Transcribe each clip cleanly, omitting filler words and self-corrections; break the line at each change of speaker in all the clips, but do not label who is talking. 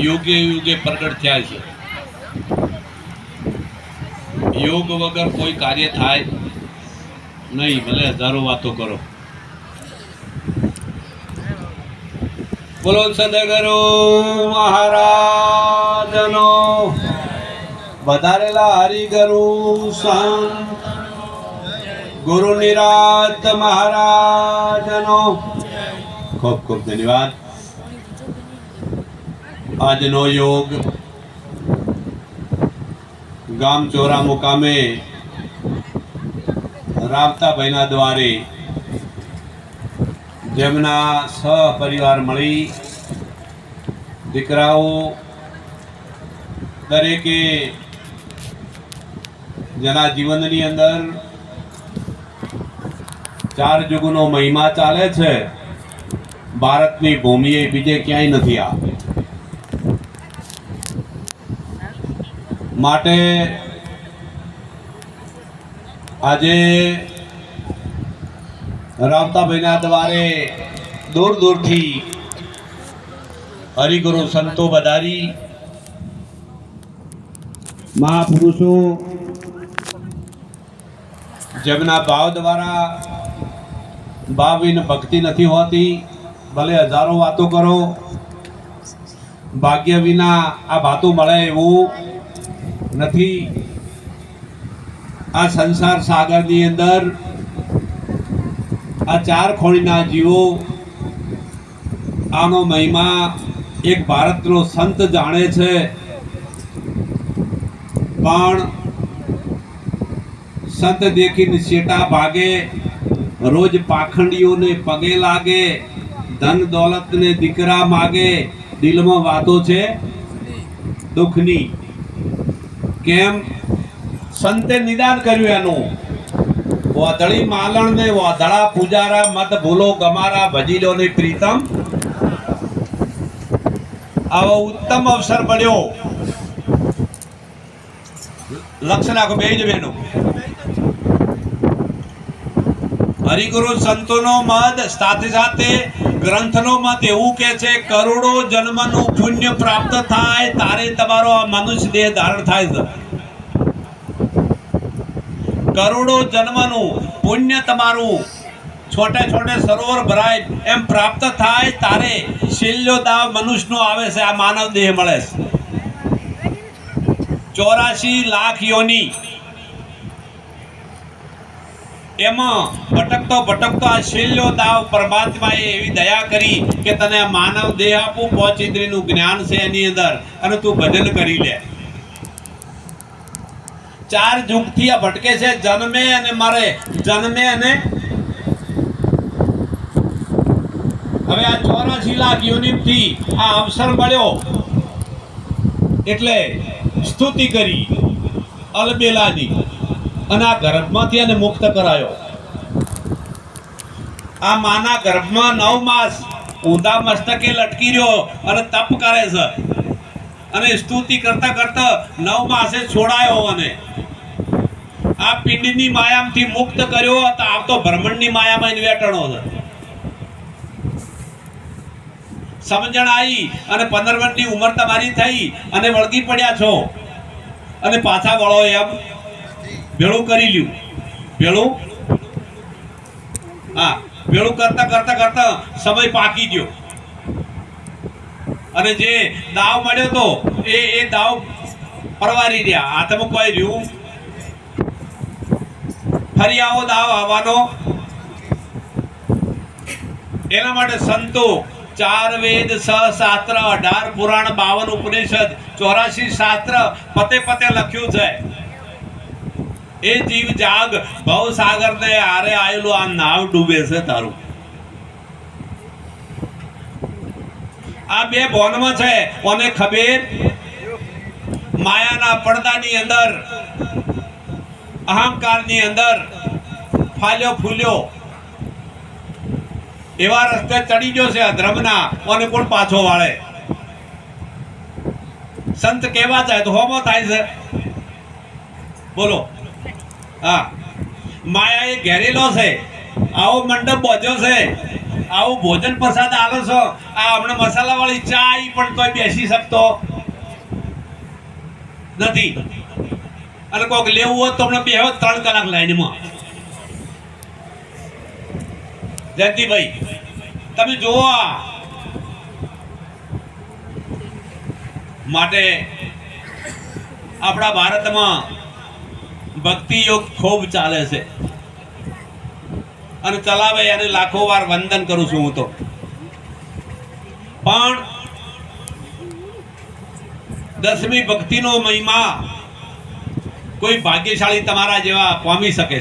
યુગે યુગે પ્રગટ થયા છે. યોગ વગર કોઈ કાર્ય થાય નહીં, ભલે હજારો વાતો કરો. બોલો સદગુરુ મહારાજનો, વધારેલા હરિગુરુ સંત ગુરુ નિરાત મહારાજનો ખૂબ ખૂબ ધન્યવાદ. આજનો યોગ ગામ ચોરા મુકામે રાવતાભાઈના દ્વારે જેમના સહપરિવાર મળી દીકરાઓ દરેકે જેના જીવનની અંદર ચાર જુગનો મહિમા ચાલે છે, ભારતની ભૂમિએ બીજે ક્યાંય નથી. આ માટે આજે રાવતાભાઈના દ્વારે દૂર દૂરથી હરિગુરુ સંતો વધારી મહાપુરુષો જેમના ભાવ દ્વારા ભાવ વિન ભક્તિ નથી હોતી. ભલે હજારો વાતો કરો, ભાગ્ય વિના આ વાતો મળે એવું નથી. આ સંસાર સાગરની અંદર આ ચાર ખોળીના જીવો, આનો મહિમા એક ભારતનો સંત જાણે છે, પણ સંત દેખીને શેટા ભાગે, રોજ પાખંડીઓને પગે લાગે, ધન દોલતને દીકરા માગે, દિલમાં વાતો છે દુઃખની. કેમ? સંતે નિદાન કર્યું એનું. વાદળી માલણ ને વાદળા પૂજારા, મત ભૂલો ગમારા, ભજી લો ને પ્રીતમ. આવો ઉત્તમ અવસર મળ્યો. લક્ષ રાખો બે જ બેનો. હરિગુરુ સંતોનો મત સાથે સાથે ગ્રંથનો મત એવું કે છે, કરોડો જન્મનું પુણ્ય પ્રાપ્ત થાય તારે તમારો આ મનુષ્ય દેહ ધારણ થાય છે. કરોડો જન્મનું પુણ્ય તમારું છોટે છોટે સરોવર ભરાય એમ પ્રાપ્ત થાય તારે શિલ્યો દાવ મનુષ્યનો આવે છે, આ માનવ દેહ મળે છે. 84 લાખ યોની એમાં ભટકતો ભટકતો આ શિલ્યો દાવ પરમાત્માએ એવી દયા કરી કે તને આ માનવ દેહ આપું, 5 ઇન્દ્રિયનું જ્ઞાન છે એની અંદર, અને તું ભજન કરી લે. 4 યુગથી આ ભટકે છે, જન્મે અને મરે, જન્મે અને હવે આ 84 લાખ યોનિથી આ અવસર મળ્યો એટલે સ્તુતિ કરી અલબેલાની, અને આ ગર્ભમાંથી એને મુક્ત કરાયો. આ માના ગર્ભમાં 9 માસ ઊંધા મસ્તકે લટકી રહ્યો અને તપ કરે છે, અને સ્તુતિ કરતા કરતા 9 માસે છોડાયો, અને આ પિંડની માયામાંથી મુક્ત કર્યો હતો. આ તો બ્રહ્માંડની માયામાં વેટણો છે. સમજણ આવી અને 15 વર્ષની ઉંમર તમારી થઈ અને વળગી પડ્યા છો, અને પાછા વળો એમ ભેળું કરી લ્યું. ભેળું હા, ભેળું કરતા કરતા કરતા સમય પાકી ગયો, અને જે દાવ મળ્યો તો એ દાવ પરવારી રહ્યા. હાથમાં કોઈ રહ્યું ફરી આવો દાવ આવવાનો. એના માટે સંતો 4 વેદ 6 શાસ્ત્ર 18 પુરાણ 52 ઉપનિષદ 84 શાસ્ત્ર પતે પતે લખ્યું છે. એ જીવ જાગ ભવ સાગર ને આરે આયેલું આ નાવ ડૂબે છે તારું. આ બે ભોનમાં છે, કોને ખબર? માયાના પડદાની અંદર, અહંકારની અંદર ફાલ્યો ફૂલ્યો એવા રસ્તે ચડી ગયો છે અધર્મના, કોને કોણ પાછો વાળે? સંત કેવા જાય તો હોમો થાય છે. બોલો. હા, માયા એ ઘેરેલો છે, આવો મંડપ બાંધ્યો છે, આવું ભોજન પ્રસાદ આલો છો, આ હમણાં મસાલા વાળી ચા ઈ પણ કોઈ બેસી શકતો નથી. અને કોઈક લેવું હોત તો હમણાં બેહો 3 કલાક લાઈનમાં. જયંતિભાઈ તમે જુઓ, માટે આપણા ભારતમાં ભક્તિ યોગ ખૂબ ચાલે છે અને ચલાવે એને લાખો વાર વંદન કરું છું હું તો. પણ 10મી ભક્તિનો મહિમા કોઈ ભાગ્યશાળી તમારા જેવા પામી શકે છે.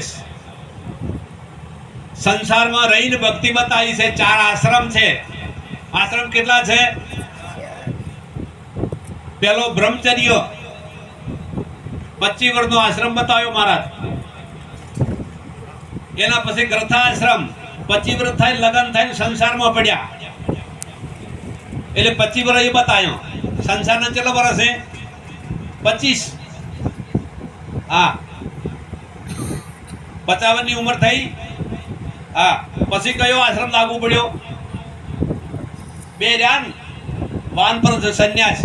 સંસારમાં રહીને ભક્તિ બતાવી છે. 4 આશ્રમ છે. આશ્રમ કેટલા છે? પેલો બ્રહ્મચર્ય 25 વર્ષનો આશ્રમ બતાવ્યો મહારાજ. એના પછી ગ્રથાશ્રમ 25 વર્ષ થાય લગ્ન થાય સંસારમાં પડ્યા એટલે 25 વર્ષ એ બતાવ્યો. સંસારના કેટલો વર્ષ છે? 25. હા 55 ની ઉંમર થઈ. હા પછી કયો આશ્રમ લાગુ પડ્યો? 2 રહ્યા ને, વાનપ્રસ્થ સંન્યાસ.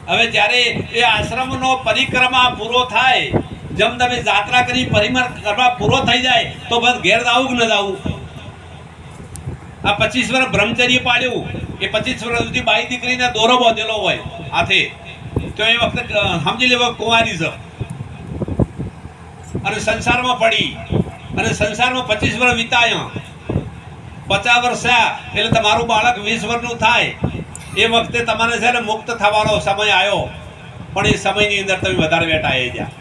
હવે જ્યારે એ આશ્રમનો પરિક્રમા પૂરો થાય, જેમ તમે યાત્રા કરી પરિક્રમા પૂરો થઈ જાય તો બસ ઘેર આવું કે ન આવું? આ 25 વર્ષ બ્રહ્મચર્ય પાડ્યું એ 25 વર્ષ સુધી બાઈ દીકરીને દોરો બાંધેલો હોય હાથે, તો એ વખતે સમજી લેવો કુંવારી છે અને સંસારમાં પડી અને સંસારમાં 25 વર્ષ વિતાયા. 50 વર્ષ થયા એટલે તમારું બાળક 20 વર્ષનું થાય. એ વખતે તમારે છે ને મુક્ત થવાનો સમય આવ્યો, પણ એ સમયની અંદર તમે વધારે વેટા આવી ગયા.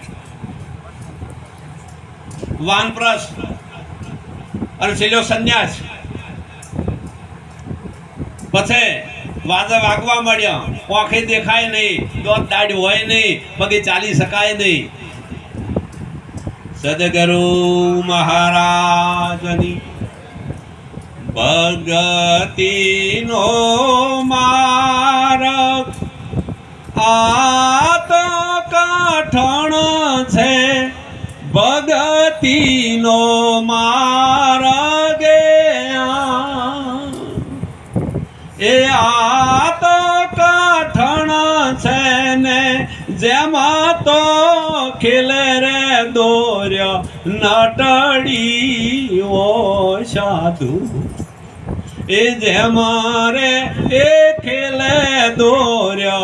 વાનપ્રસ્થ અને છેલ્લો સંન્યાસ. પછી વાજા વાગવા મળ્યા, આંખે દેખાય નહીં, દોત દાઢ હોય નહીં, પગે ચાલી શકાય નહીં. સદગુરુ મહારાજની ભગતિનો માર્ગ આ તો કઠણ છે. ભગતિનો માર્ગ એ આ તો કઠણ છે ને, જેમાં તો ખીલે રે દોર્ય નટડી ઓ સાધુ. એ જેમાં રે એ ખીલે દોર્ય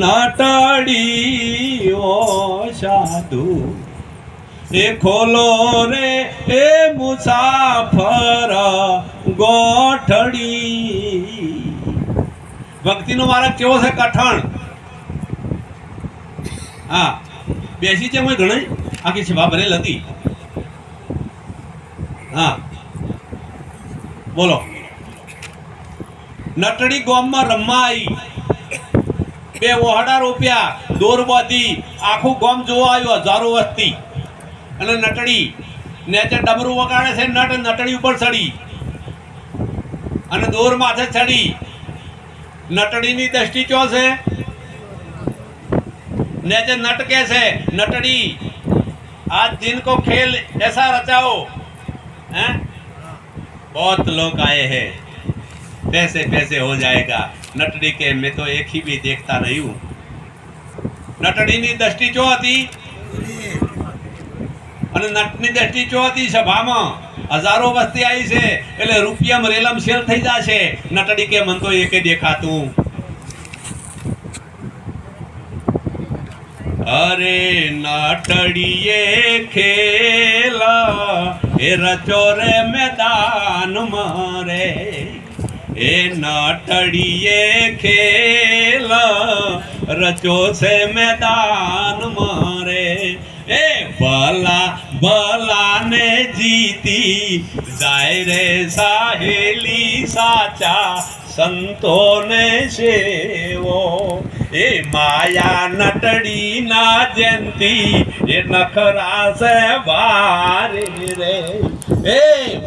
નટડી ઓ સાધુ. એ ખોલો રે એ મુસાફર ગોઠડી. ભક્તિનો માર્ગ કેવો છે? કઠણ. હા બેસી છે મેં ઘણી આખી સભા ભરેલ હતી. હા બોલો. નટડી ગામમાં રમવા આવી, 2 ઓહડા રોપ્યા, દોર બાંધી આખું ગામ જોવા આવ્યું, હજારો વસ્તી. અને નટડી નેચે ડમરું વગાડે છે. નટડી ઉપર ચડી અને દોર માથે ચડી. નટડીની દ્રષ્ટિ ક્યો છે? નેચે नट कैसे नटड़ी आज जिनको खेल ऐसा रचाओ हैं बहुत लोग आए हैं पैसे पैसे हो जाएगा नटड़ी के मैं तो एक ही भी देखता नहीं हूँ नटड़ी नी दृष्टि चो थी અને નટની દ્રષ્ટિ ચો હતી સભામાં હજારો વસ્તી આવી છે એટલે રૂપિયામાં રેલમ સેલ થઈ જશે નટડી કે મન તો એકે દેખાતું અરે નટડીએ ખેલા એ રચો રે મેદાન મારે એ નટડીએ ખેલા રચો છે મેદાન મારે ए भला भला ने जीती जाए रे साहेली साचा संतो ने सेवो ए माया नटड़ी ना जयंती ये नखरा से बारे रे ए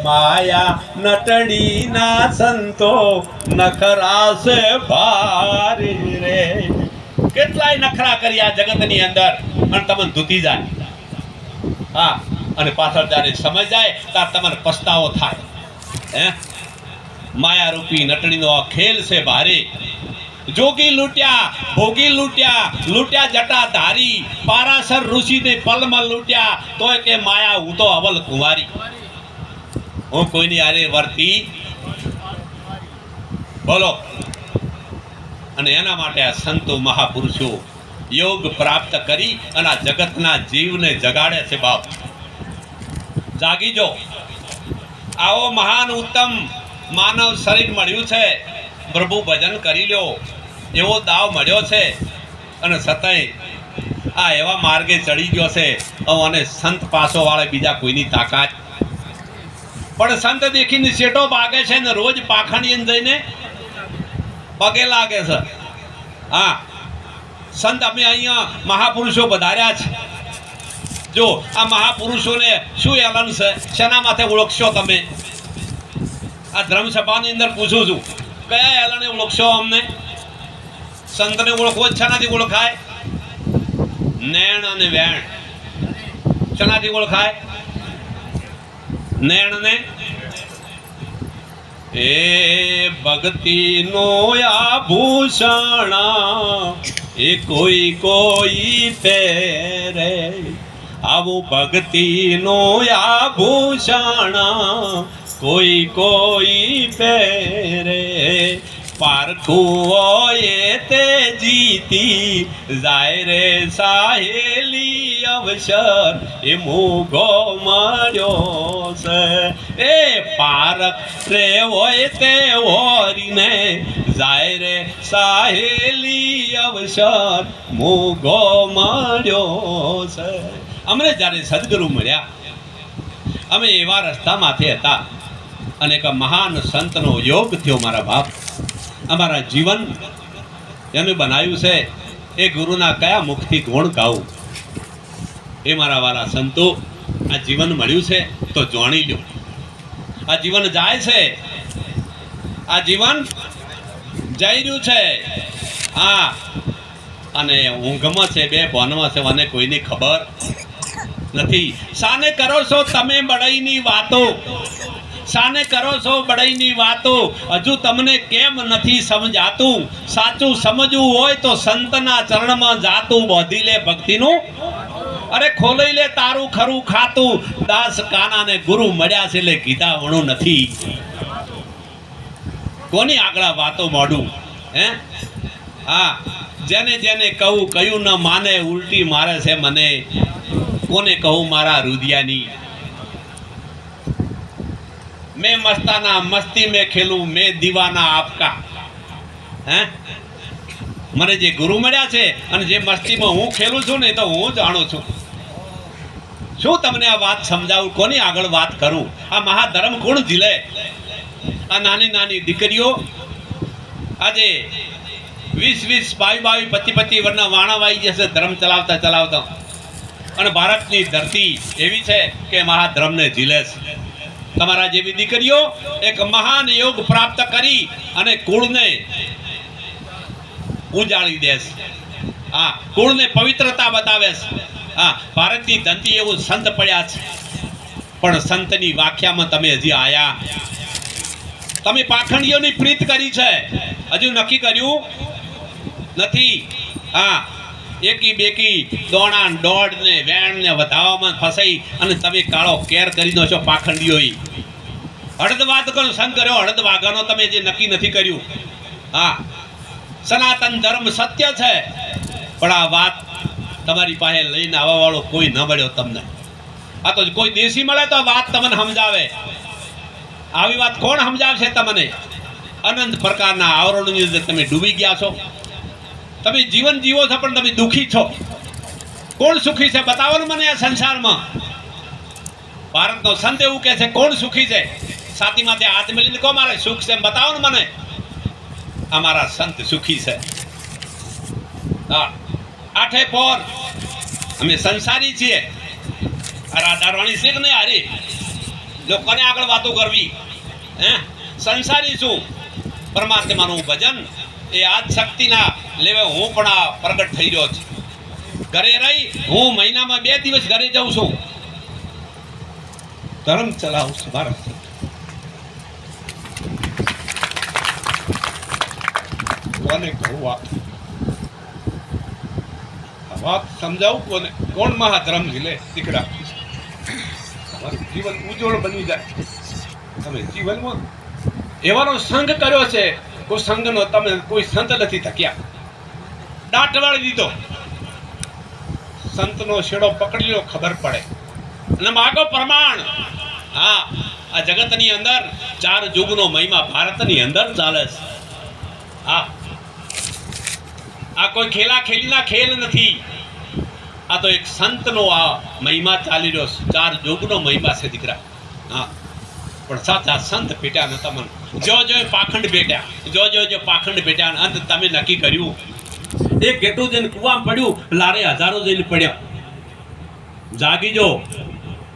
माया नटड़ी ना संतो नखरा से बारे रे કેટલાય નખરા કર્યા જગતની અંદર અને તમને ધૂતી જાય હા અને પાછળ જ્યારે સમય જાય ત્યારે તમારે પસ્તાવો થાય. હે, માયારૂપી નટણીનો આ ખેલ છે ભારે. જોગી લૂટ્યા, ભોગી લૂટ્યા, લૂટ્યા જટા ધારી, પારાસર ઋષિને પલમાં લૂટ્યા, તોય કે માયા હું તો અવલ કુંવારી. હું કોઈની આરે વર્તી બોલો. અને એના માટે આ સંતો મહાપુરુષો યોગ પ્રાપ્ત કરી અને આ જગતના જીવને જગાડે છે. બાપ જાગી જો. આવો મહાન ઉત્તમ માનવ શરીર મળ્યું છે, પ્રભુ ભજન કરી લ્યો એવો દાવ મળ્યો છે. અને છતાંય આ એવા માર્ગે ચડી ગયો છે અને સંત પાસો વાળે બીજા કોઈની તાકાત. પણ સંત દેખીને શેઠો ભાગે છે ને રોજ પાખંડી જઈને પગે લાગે છે. હા, સંત અમે અહીંયા મહાપુરુષો વધાર્યા છે. જો આ મહાપુરુષોને શું એલન છે, શેના માથે ઓળખશો તમે? આ ધર્મસભાની અંદર પૂછું છું, કયા એલને ઓળખશો અમને? સંતને ઓળખવો શેનાથી ઓળખાય? નેણ અને વેણ. શેનાથી ઓળખાય? નેણ ને એ ભક્તિ નો આભૂષણ એ કોઈ કોઈ પહેરે. આવું ભક્તિ નો આભૂષણ કોઈ કોઈ પહેરે. પારખું હોય તે જીતી જાય રે સાહેલી અવસર એ મોઘો મળ્યો છે. એ પારખ રે હોય તે હોરીને જાય રે સાહેલી અવસર મોઘો મળ્યો છે. અમને જ્યારે સદગુરુ મળ્યા, અમે એવા રસ્તામાંથી હતા અને એક મહાન સંતનો યોગ થયો. મારા બાપ, અમારા જીવન એને બનાવ્યું છે એ ગુરુના કયા મુખથી ગુણ ગાવું? એ મારા વાલા સંતો, આ જીવન મળ્યું છે તો જાણી લો. આ જીવન જાય છે, આ જીવન જઈ રહ્યું છે. હા, અને ઊંઘમાં છે, બે ભોનમાં છે, મને કોઈની ખબર નથી. શાને કરો છો તમે બડાઈની વાતો? શાને કરો છો બડાઈની વાતો? હજુ તમને કેમ નથી સમજાતું? સાચું સમજવું હોય તો સંતના ચરણમાં જાતું, બોધી લે ભક્તિનું. અરે ખોલાઈ લે તારું ખરું ખાતું. દાસ કાનાને ગુરુ મળ્યા છે એટલે કીધા વણું નથી. કોની આગળ વાતો મોડું? હે, હા, જેને જેને કહું કયું ન માને, ઉલટી મારે છે મને. કોને કહું મારા રુદિયાની? मैं मस्ताना मस्ती में खेलूं, मैं दीवाना आपका. હે, મને જે ગુરુ મળ્યા છે અને જે મસ્તીમાં હું ખેલું છું ને તો હું જાણું છું. શું તમને આ વાત સમજાવું? કોની આગળ વાત કરું? આ મહાધર્મ કોણ ઝીલે? આ નાની નાની દીકરીઓ આજે 20-20, 22-22, 25-25 વર્ષના વાણા વાઈ જશે ધર્મ ચલાવતા ચલાવતા. અને ભારતની ધરતી એવી છે કે મહાધર્મને ઝીલે છે. તમારા જેવી દીકરીઓ એક મહાન યોગ પ્રાપ્ત કરી અને કુળને ઉજાળી દેશે. હા, કુળને પવિત્રતા બતાવે છે. હા, ભારતની ધરતી એવું સંત પડ્યા છે, પણ સંતની વ્યાખ્યામાં તમે હજી આયા. તમે પાખંડીઓની પ્રીત કરી છે, હજુ નક્કી કર્યું નથી. હા, એકી બેકી દોણા દોડ ને વેણ ને વધાવામાં ફસાઈ અને તમે કાળો કેર કરી દો છો પાખંડીઓ. હળદવાદ કરો સંગ કર્યો, હળદ વાઘાનો તમે જે નક્કી નથી કર્યું. હા, સનાતન ધર્મ સત્ય છે, પણ આ વાત તમારી પાસે લઈને આવવા વાળો કોઈ ન મળ્યો તમને. આ તો કોઈ દેશી મળે તો વાત તમને સમજાવે. આવી વાત કોણ સમજાવશે તમને? અનંત પ્રકારના આવરણોની અંદર તમે ડૂબી ગયા છો. તમે જીવન જીવો છો પણ તમે દુઃખી છો. કોણ સુખી છે બતાવો ને મને આ સંસારમાં. ભારતનો સંત એવું કહે છે કોણ સુખી છે? છાતીમાં ત્યાં હાથ મેલીને કહો મારે સુખ છે, બતાવો ને મને. અમારા સંત સુખી છે. હા, આઠે પોર અમે સંસારી છીએ. રાધારવાણી શીખ ને હારી લોકોને આગળ વાતો કરવી. હે, સંસારી છું. પરમાત્માનું ભજન એ આજ શક્તિના લેવે હું પણ આ પ્રગટ થઈ રહ્યો છું. ઘરે રહી હું મહિનામાં 2 દિવસ ઘરે જાઉં છું. ધર્મ ચલાવશે ભારત. કોને કહું વાત સમજાવું? કોને? કોણ મહાધર્મ ઝીલે? દીકરા, તમારું જીવન ઉજ્જવળ બની જાય. તમે જીવનમાં એવાનો સંગ કર્યો છે, કોઈ સંગનો તમે કોઈ સંત નથી થક્યા. દાટ વાળી દીધો, સંતનો છેડો પકડી લો, ખબર પડે અને માગો પ્રમાણ. હા, આ જગતની અંદર 4 યુગનો મહિમા ભારતની અંદર ચાલે છે. હા, આ કોઈ ખેલા ખેલીના ખેલ નથી. આ તો એક સંતનો આ મહિમા ચાલી રહ્યો છે. 4 યુગનો મહિમા છે દીકરા. હા, પણ સાચા સંત ભેટ્યા ને તમને જો પાખંડ ભેટ્યા, જો પાખંડ ભેટ્યા. અંત તમે નક્કી કર્યું, એક ઘેટું જઈને કુવામાં પડ્યું, લારે હજારો જઈને પડ્યા. જાગી જો.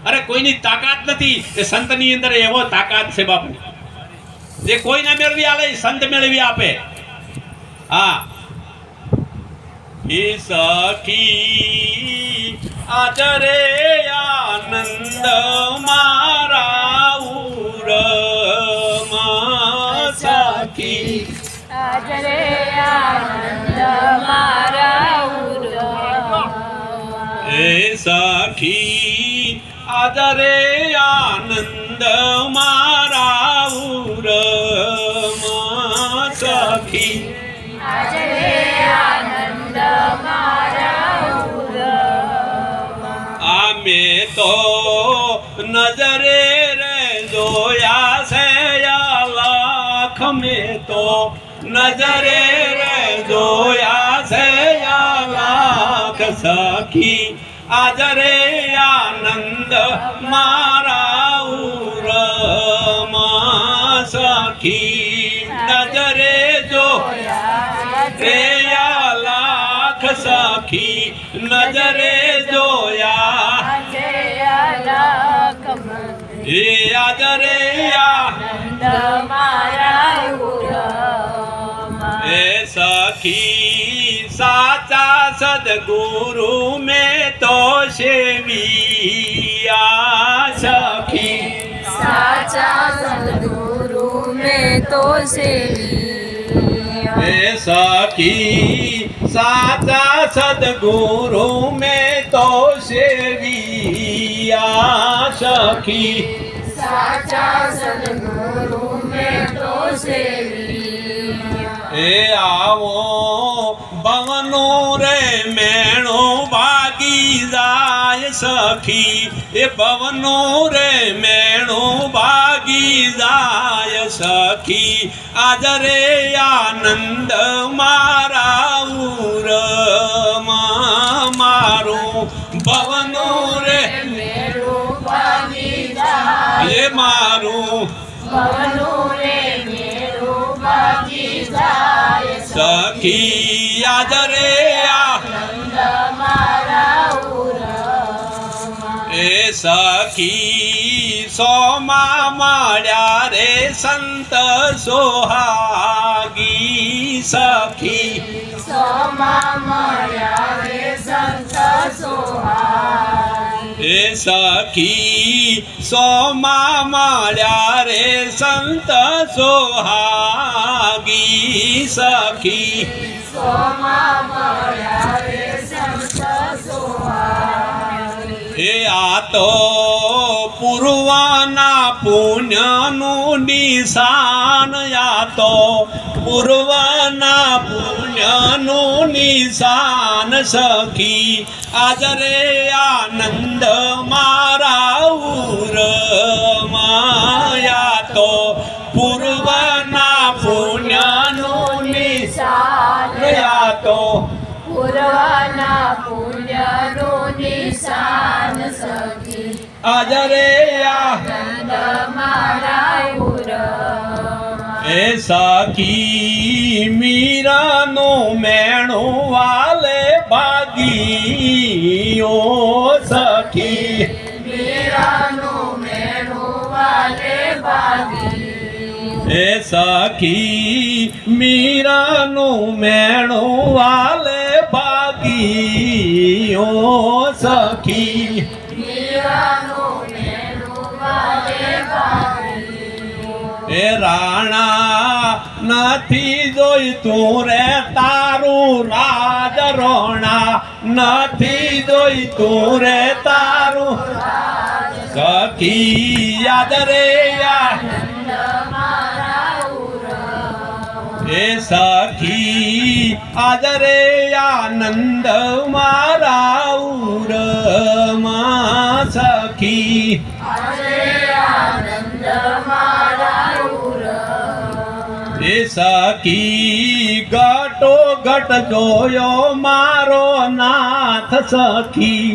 અરે કોઈની તાકાત નથી. એ સંતની અંદર એવો તાકાત છે બાપુ, જે કોઈ ના મેળવી આવે સંત મેળવી આપે. હા, એ સખી આજ રે આનંદ મારા ઉરમાં, સખી
આજ રે આનંદ મારા ઉરમાં.
એ સખી આજ રે આનંદ મારા ઉરમાં, સખી
આજ રે આનંદ મારા ઉરમાં.
આમે તો નજરે રે જોયા છે લાખ, મેં તો નજરે રે જોયા છે લાખ. સખી આજ રે આનંદ મારા ઉરમાં, સખી નજરે જો રે લાખ. સખી નજરે જોયા એ આજ રે
આનંદ મારા ઉરમાં.
એ સખી સાચા સદગુરુ મેં તો સેવિયા. સખી
સાચા સદગુરુ મેં તો સેવિયા.
એ સખી સાચા સદગુરુ મેં તો સેવિયા. સખી
સાચા સદગુરુ મેં તો સેવિયા.
એ આવો ભવનો રે મેણો ભાગી જાય. સખી એ ભવનો રે મેણો ભાગી જાય. સખી આજ રે આનંદ મારા ઉરમાં, મારું ભવનો રે
મેળું ભાગી જાય.
એ મારું
ભવનું રે મેળું ભાગી જાય.
સખી આજ રે
આનંદ મારા ઉરમાં.
એ સખી સોમા મળ્યા રે સંત સોહાગી. સખી
સોમા મળ્યા રે સંત સોહાગી.
એ સખી સોમા મળ્યા રે સંત સોહાગી. સખી
સોમા મળ્યા રે સંત સોહાગી.
એ આ તો પૂર્વના પુણ્યનું નિશાન. આ તો પૂર્વના પુણ્યનું નિશાન. સખી આજ રે આનંદ મારા ઉરમાં. આ તો પૂર્વના પુણ્યનું નિશાન. આ તો
પૂર્વના પુણ્યનું નિશાન. સખી
આજ રે
આનંદ મારા ઉરમાં.
એ સખી મીરાનો મેણો વાલે ભાગીઓ. સખી
મીરાનું મેળું વાલે ભાગી.
એ સખી મીરાનું મેણું વાલે ભાગીઓ. સખી
મીરાનું મેળું વાલે વાલે ભાગી
એ રાણા નથી જોઈતું રે તારું રાજ રોણા નથી જોઈતું રે તારું સખી યાદ રે યાદ એ સખી આજ રે આનંદ મારા ઉરમાં સખી
આનંદ મારા
એ સખી ગટો ગટ જોયો મારો નાથ સખી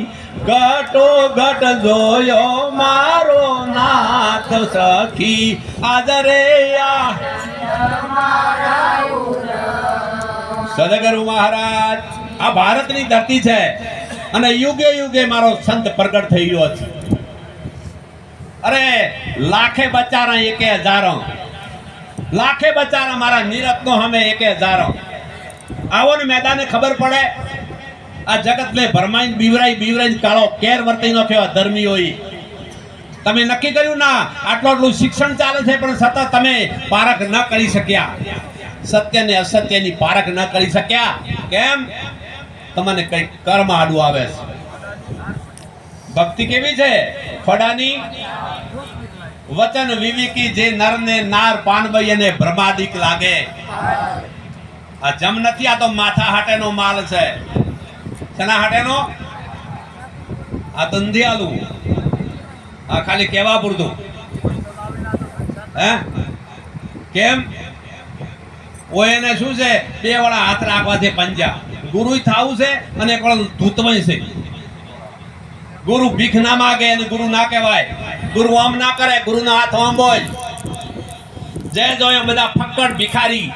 ગટો ગટ જોયો મારો નાથ સખી આજ રે સદગુરુ મહારાજ આ ભારતની ધરતી છે અને યુગે યુગે મારો સંત પ્રગટ થઈ ગયો છે. અરે લાખે બચારા એકે હજારો લાખે બચારા મારા નિરત્નો હમે એકે હજારો આવો ને મેદાને ખબર પડે આ જગત લે ભરમાઈ બીવરાઈ કાળો કેર વર્તીનો થયો ધર્મી હોય. તમે નક્કી કર્યું ના આટલું શિક્ષણ ચાલે છે પણ સતત તમે પારખ ન કરી શક્યા, સત્ય ને અસત્યની પારખ ન કરી શક્યા. કેમ? તમને કઈ કર્મ આડું આવે છે. ભક્તિ કેવી છે? ખોડાની વચન વિવેકી જે નરને નાર પાનભાઈ અને ભ્રમાદિક લાગે. આ જમ નથી, આ તો માથા હાટેનો માલ છે. શેના હાટેનો? આ ધંધિયાલું, આ ખાલી કેવા પૂરતું. હે કેમ? એને શું છે? બે વાળા હાથ રાખવા છે પંજા. ગુરુ થાવું છે અને એક વાળા ધૂતવાય છે. ગુરુ ભીખ ના માગે અને ગુરુ ના કહેવાય. ગુરુ આમ ના કરે, ગુરુના હાથ આમ બોલ. જે જોયો બધા ફક્કડ ભિખારી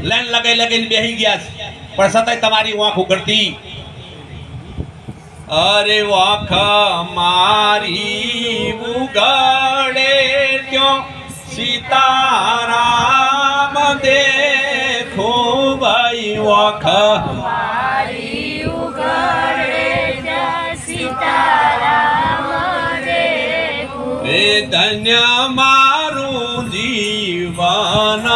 લાઈન લગાઈને બેહી ગયા છે પણ છતાંય તમારી વાંખ ઉઘડતી. અરે વાખ મારી ઉગડે ત્યો સીતારામ દેખો ભાઈ. વાખ
મારી ઉગડે ત્યાં સીતારામ દેખું.
એ ધન્ય મારું જીવન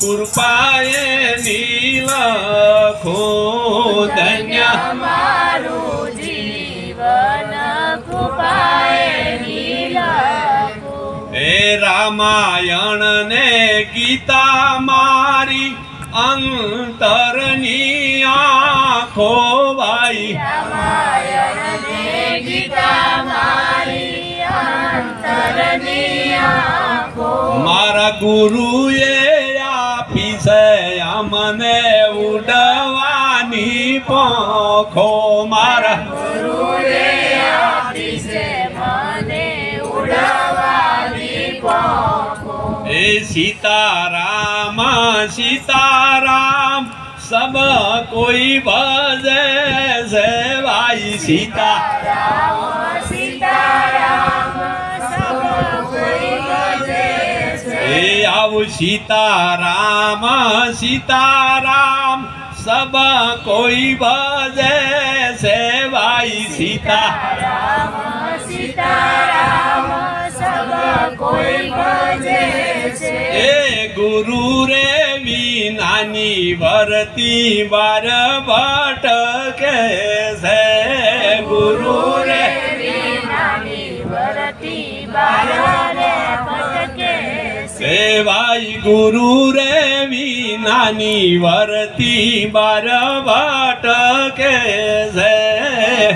કૃપાએ નીલખો. ધન્ય
મારું જીવન કૃપાએ નીલખું.
હે રામાયણ ને ગીતા મારી અંતરની આંખો ભાઈ.
રામાયણ ને ગીતા મારી અંતરની આંખો.
મારા ગુરુએ આપી છે અમને ઉડવાની પાંખો. મારા
ગુરુએ આપી છે મને ઉડવાની પાંખો.
એ સીતારામ સીતારામ સબ કોઈ ભજે છે ભાઈ.
રામ સીતારામ સબ કોઈ ભજે છે.
એ આવું સીતારામ સીતારામ સબ કોઈ ભજે છે ભાઈ.
રામ સીતારામ સબ કોઈ ભજે છે.
એ ગુરુ રે વિનાની વરતી વાર ભટકે છે. ગુરુ રે
વિનાની વરતી બારણે ભટકે છે.
સેવાઈ ગુરુ રે વિનાની વરતી બાર ભટકે છે.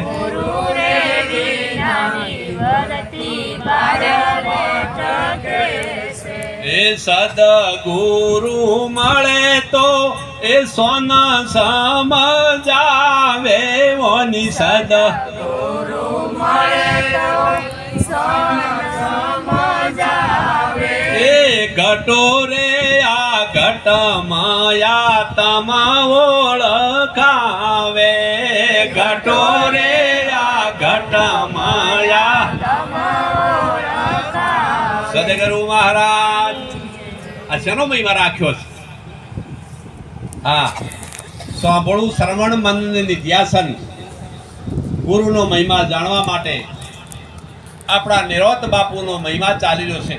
ગુરુ રે વિનાની વરતી બારણે ભટકે છે.
એ સદગુરુ મળે તો એ સોન સમજાવે ઓની.
ગુરુ મળે તો સોન સમજાવે.
એ ઘટો રે આ ઘટમાયા તમ ઓળખાવે. ઘટો રે આ ઘટમાયા. સદગુરુ મહારાજ આ શેનો મહિમા રાખ્યો છે? હા, સાંભળું શ્રવણ મન નિધ્યાસન. ગુરુનો મહિમા જાણવા માટે આપણા નિરોત બાપુનો મહિમા ચાલી રહ્યો છે.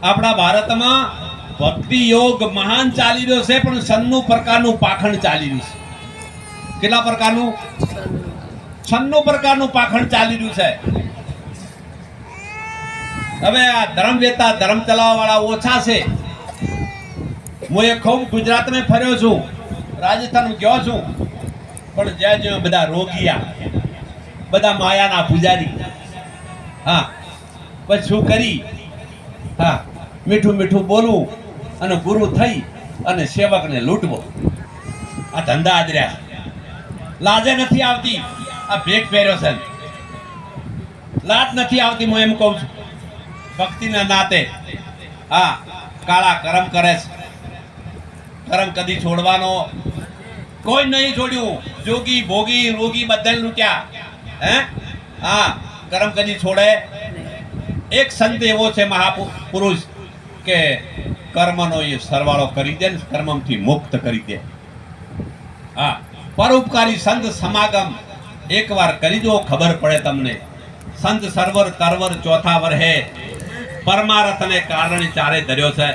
આપણા ભારતમાં ભક્તિ યોગ મહાન ચાલી રહ્યો છે, પણ 96 પ્રકારનું પાખંડ ચાલી રહ્યું છે. કેટલા પ્રકારનું? 96 પ્રકારનું પાખંડ ચાલી રહ્યું છે. હવે આ ધર્મ વેતા ધર્મ ચલાવવા વાળા ઓછા છે. હું એ ખૂબ ગુજરાતમાં ફર્યો છું, રાજસ્થાન ગયો છું, પણ જ્યાં જ્યાં બધા રોગિયા, બધા માયાના પૂજારી, હા, પછી શું કરી, હા, મીઠું મીઠું બોલવું અને ગુરુ થઈ અને સેવકને લૂંટવો, આ ધંધા આદર્યા. લાજે નથી આવતી. આ ભેગ પહેર્યો છે, લાજ નથી આવતી. હું એમ કહું છું, ભક્તિના નાતે હા કાળા કરમ કરે છે. કરમ કદી છોડવાનો કોઈ નહીં છોડ્યું. જોગી ભોગી રોગી બધા લૂટ્યા, હે, હા, કરમ કદી છોડે. એક સંત એવો છે મહાપુરુષ કે કર્મનો એ સરવાળો કરી દે ને કર્મથી મુક્ત કરી દે. હા, પરોપકારી સંત સમાગમ એકવાર કરી દો, ખબર પડે તમને. સંત સરવર તરવર ચોથા વરહે પરમારથને કારણે ચારે ધર્યો છે.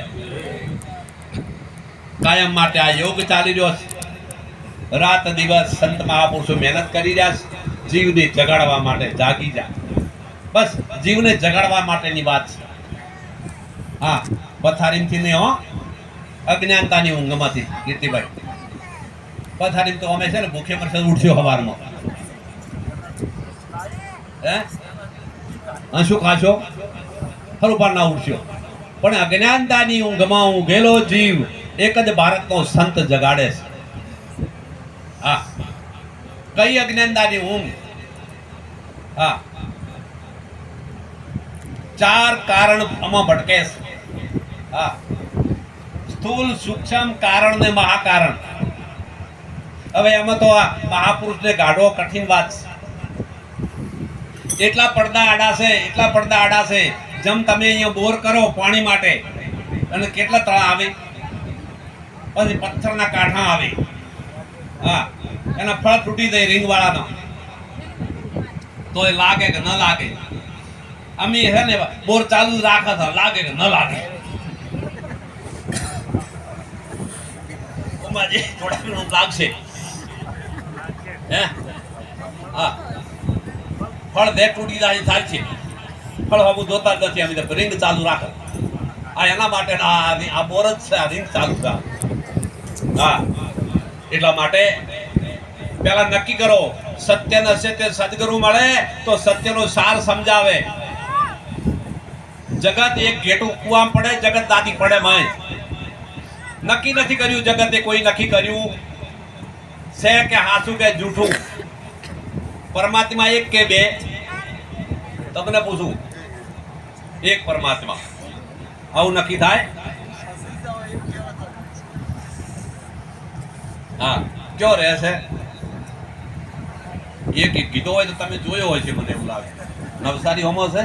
કાયમ માટે આ યોગ ચાલી રહ્યો છે. રાત દિવસ સંત મહાપુરુષો મહેનત કરી રહ્યા છે. જીવને જગાડવા માટે જાગી જા. બસ જીવને જગાડવા માટેની વાત છે. હા, પથારીમથી નહીં હો, અજ્ઞાનતાની ઊંઘમાંથી. કીર્તિભાઈ, પથારીમ તો અમે છે ને ભૂખે મરશે ઉઠ્યો સવારમાં, હે, શું ખાશો? ખરું પણ ના ઉઠશો. પણ અજ્ઞાનતાની ઊંઘમાં ઊંઘેલો જીવ એક જ ભારતનો સંત જગાડે છે. હા, કઈ અજ્ઞાનતાની ઊંઘ? હા, 4 કારણ આમાં ભટકે છે. હા, સ્થૂલ સૂક્ષ્મ કારણ ને મહાકારણ. હવે એમાં તો આ મહાપુરુષને ગાઢો કઠિન વાત છે. એટલા પડદા આડા છે. જેમ તમે અહીંયા બોર કરો પાણી માટે અને કેટલા તળા આવે, પછી પથ્થરના કાંઠા આવે, હા, એના ફળ તૂટી જાય રીંગ વાળાનો, તો એ લાગે કે ન લાગે? અમે હે ને બોર ચાલુ રાખે છે, લાગે કે ન લાગે? થોડા લાગશે, હે, હા, ફળ દે તૂટી જાય થાય છે. ફળ બાબુ જોતા જ નથી. અમે રીંગ ચાલુ રાખે. આ એના માટે આ બોર જ છે, આ રીંગ ચાલુ છે. હા, એટલા માટે પેલા નક્કી કરો. સત્ય ને અસત્ય સદગુરુ મળે તો સત્યનો સાર સમજાવે. જગત એક ઘેટું કુવામાં પડે, જગત દાદી પડે માય. નક્કી નથી કર્યું જગતે, કોઈ નક્કી કર્યું છે કે હાચું કે જૂઠું? પરમાત્મા એક કે બે? તમને પૂછું, એક પરમાત્મા. આવું નક્કી થાય? હા, કયો રહે છે? એક કીધો હોય તો તમે જોયો હોય છે, મને એવું લાગે. નવસારી હોમો છે.